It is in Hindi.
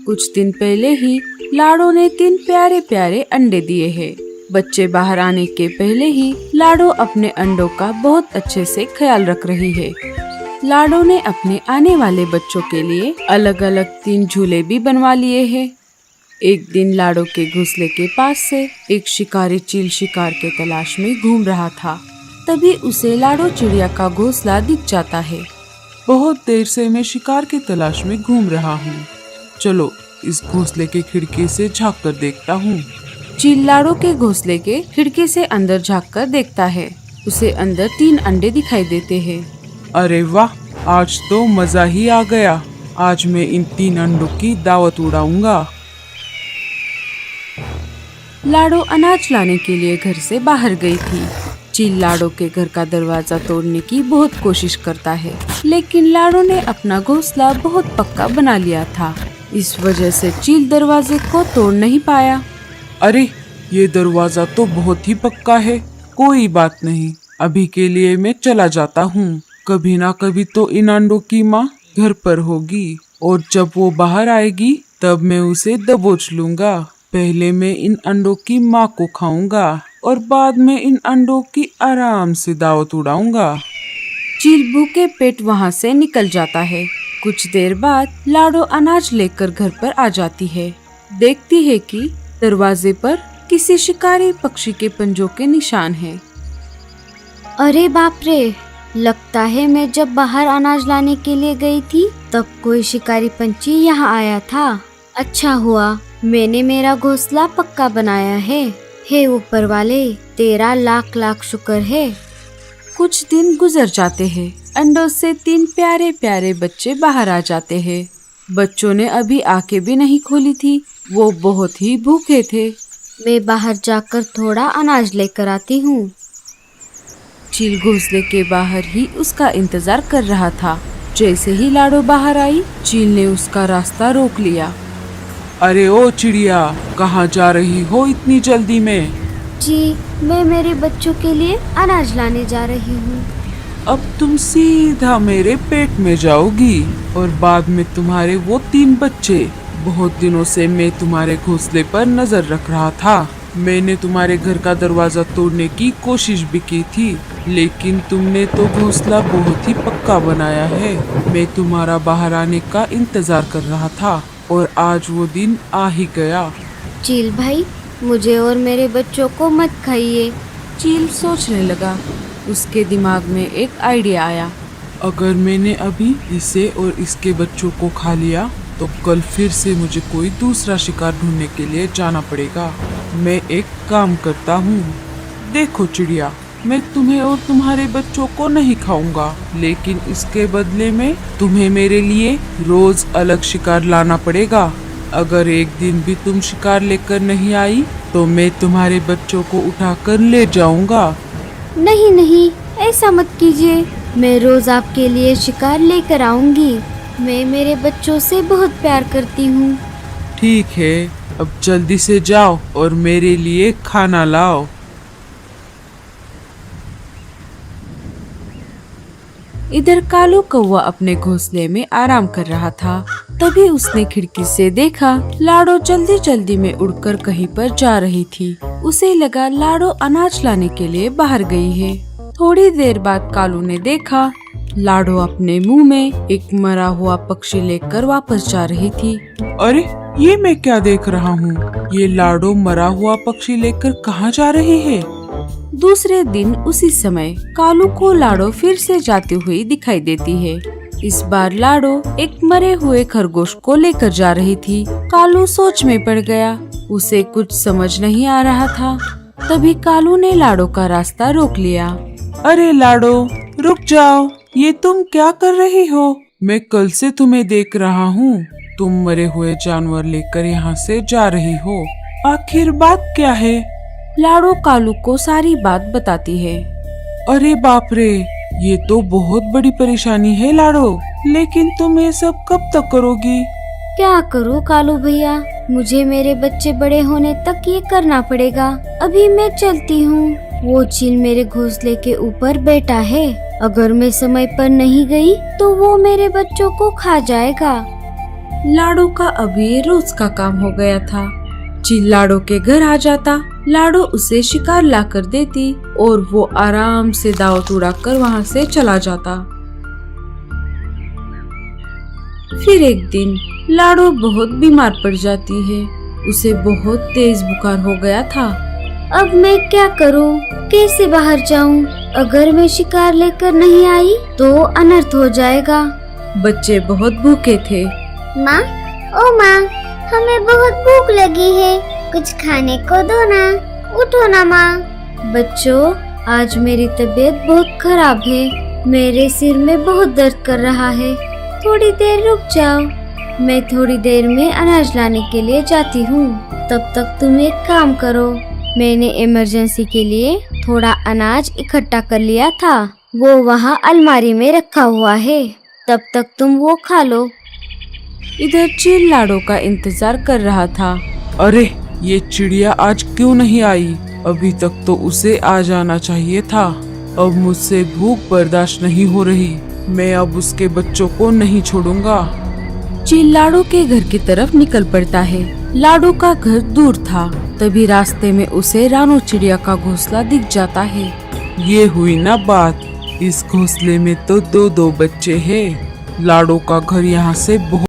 कुछ दिन पहले ही लाडो ने 3 प्यारे प्यारे अंडे दिए हैं। बच्चे बाहर आने के पहले ही लाडो अपने अंडों का बहुत अच्छे से ख्याल रख रही है। लाडो ने अपने आने वाले बच्चों के लिए अलग अलग 3 झूले भी बनवा लिए हैं। एक दिन लाडो के घोंसले के पास से एक शिकारी चील शिकार के तलाश में घूम रहा था। तभी उसे लाडो चिड़िया का घोंसला दिख जाता है। बहुत देर से मैं शिकार की तलाश में घूम रहा हूँ। चलो इस घोंसले के खिड़की से झाँक कर देखता हूँ। चील लाडो के घोंसले के खिड़की से अंदर झाँक कर देखता है। उसे अंदर 3 अंडे दिखाई देते हैं। अरे वाह, आज तो मजा ही आ गया। आज मैं इन 3 अंडों की दावत उड़ाऊंगा। लाडो अनाज लाने के लिए घर से बाहर गई थी। चील लाडो के घर का दरवाजा तोड़ने की बहुत कोशिश करता है, लेकिन लाडो ने अपना घोंसला बहुत पक्का बना लिया था। इस वजह से चील दरवाजे को तोड़ नहीं पाया। अरे ये दरवाजा तो बहुत ही पक्का है। कोई बात नहीं, अभी के लिए मैं चला जाता हूँ। कभी ना कभी तो इन अंडों की माँ घर पर होगी और जब वो बाहर आएगी तब मैं उसे दबोच लूंगा। पहले मैं इन अंडों की माँ को खाऊंगा और बाद में इन अंडों की आराम से दावत उड़ाऊंगा। चील भूखे पेट वहाँ से निकल जाता है। कुछ देर बाद लाडो अनाज लेकर घर पर आ जाती है। देखती है कि दरवाजे पर किसी शिकारी पक्षी के पंजों के निशान हैं। अरे बाप रे, लगता है मैं जब बाहर अनाज लाने के लिए गई थी तब कोई शिकारी पंछी यहाँ आया था। अच्छा हुआ मैंने मेरा घोंसला पक्का बनाया है। हे ऊपर वाले, तेरा लाख लाख शुक्र है। कुछ दिन गुजर जाते हैं। अंडों से 3 प्यारे प्यारे बच्चे बाहर आ जाते हैं। बच्चों ने अभी आंखें भी नहीं खोली थी। वो बहुत ही भूखे थे। मैं बाहर जाकर थोड़ा अनाज लेकर आती हूँ। चील घोंसले के बाहर ही उसका इंतजार कर रहा था। जैसे ही लाडो बाहर आई, चील ने उसका रास्ता रोक लिया। अरे ओ चिड़िया, कहाँ जा रही हो इतनी जल्दी में? जी, मैं मेरे बच्चों के लिए अनाज लाने जा रही हूँ। अब तुम सीधा मेरे पेट में जाओगी और बाद में तुम्हारे वो 3 बच्चे। बहुत दिनों से मैं तुम्हारे घोंसले पर नजर रख रहा था। मैंने तुम्हारे घर का दरवाजा तोड़ने की कोशिश भी की थी, लेकिन तुमने तो घोंसला बहुत ही पक्का बनाया है। मैं तुम्हारा बाहर आने का इंतजार कर रहा था और आज वो दिन आ ही गया। चील भाई, मुझे और मेरे बच्चों को मत खाइए। चील सोचने लगा। उसके दिमाग में एक आइडिया आया। अगर मैंने अभी इसे और इसके बच्चों को खा लिया तो कल फिर से मुझे कोई दूसरा शिकार ढूंढने के लिए जाना पड़ेगा। मैं एक काम करता हूँ। देखो चिड़िया, मैं तुम्हें और तुम्हारे बच्चों को नहीं खाऊंगा, लेकिन इसके बदले में तुम्हें मेरे लिए रोज अलग शिकार लाना पड़ेगा। अगर एक दिन भी तुम शिकार लेकर नहीं आई तो मैं तुम्हारे बच्चों को उठाकर ले जाऊंगा। नहीं नहीं, ऐसा मत कीजिए। मैं रोज आपके लिए शिकार लेकर आऊंगी। मैं मेरे बच्चों से बहुत प्यार करती हूँ। ठीक है, अब जल्दी से जाओ और मेरे लिए खाना लाओ। इधर कालू कौवा अपने घोंसले में आराम कर रहा था। तभी उसने खिड़की से देखा लाडो जल्दी जल्दी में उड़कर कहीं पर जा रही थी। उसे लगा लाडो अनाज लाने के लिए बाहर गई है। थोड़ी देर बाद कालू ने देखा लाडो अपने मुंह में एक मरा हुआ पक्षी लेकर वापस जा रही थी। अरे ये मैं क्या देख रहा हूँ? ये लाडो मरा हुआ पक्षी लेकर कहाँ जा रही है? दूसरे दिन उसी समय कालू को लाडो फिर से जाती हुई दिखाई देती है। इस बार लाडो एक मरे हुए खरगोश को लेकर जा रही थी। कालू सोच में पड़ गया। उसे कुछ समझ नहीं आ रहा था। तभी कालू ने लाडो का रास्ता रोक लिया। अरे लाडो, रुक जाओ। ये तुम क्या कर रही हो? मैं कल से तुम्हें देख रहा हूँ। तुम मरे हुए जानवर लेकर यहाँ से जा रही हो। आखिर बात क्या है? लाडो कालू को सारी बात बताती है। अरे बाप रे, ये तो बहुत बड़ी परेशानी है लाडो। लेकिन तुम ये सब कब तक करोगी? क्या करूँ कालू भैया, मुझे मेरे बच्चे बड़े होने तक ये करना पड़ेगा। अभी मैं चलती हूँ। वो चील मेरे घोंसले के ऊपर बैठा है। अगर मैं समय पर नहीं गई तो वो मेरे बच्चों को खा जाएगा। लाडो का अब ये रोज का काम हो गया था। चील लाडो के घर आ जाता, लाडो उसे शिकार ला कर देती और वो आराम से दावत उड़ाकर वहाँ से चला जाता। फिर एक दिन लाडो बहुत बीमार पड़ जाती है। उसे बहुत तेज बुखार हो गया था। अब मैं क्या करूं? कैसे बाहर जाऊं? अगर मैं शिकार लेकर नहीं आई तो अनर्थ हो जाएगा। बच्चे बहुत भूखे थे। माँ, ओ माँ, हमें बहुत भूख लगी है, कुछ खाने को दो ना, उठो ना माँ। बच्चों, आज मेरी तबीयत बहुत खराब है, मेरे सिर में बहुत दर्द कर रहा है, थोड़ी देर रुक जाओ, मैं थोड़ी देर में अनाज लाने के लिए जाती हूँ। तब तक तुम एक काम करो, मैंने इमरजेंसी के लिए थोड़ा अनाज इकट्ठा कर लिया था, वो वहाँ अलमारी में रखा हुआ है, तब तक तुम वो खा लो। इधर चील लाडो का इंतजार कर रहा था। अरे, ये चिड़िया आज क्यों नहीं आई? अभी तक तो उसे आ जाना चाहिए था। अब मुझसे भूख बर्दाश्त नहीं हो रही, मैं अब उसके बच्चों को नहीं छोड़ूंगा। चील लाडो के घर की तरफ निकल पड़ता है। लाडो का घर दूर था, तभी रास्ते में उसे रानो चिड़िया का घोंसला दिख जाता है। ये हुई ना बात, इस घोंसले में तो दो बच्चे हैं। लाडो का घर यहाँ से बहुत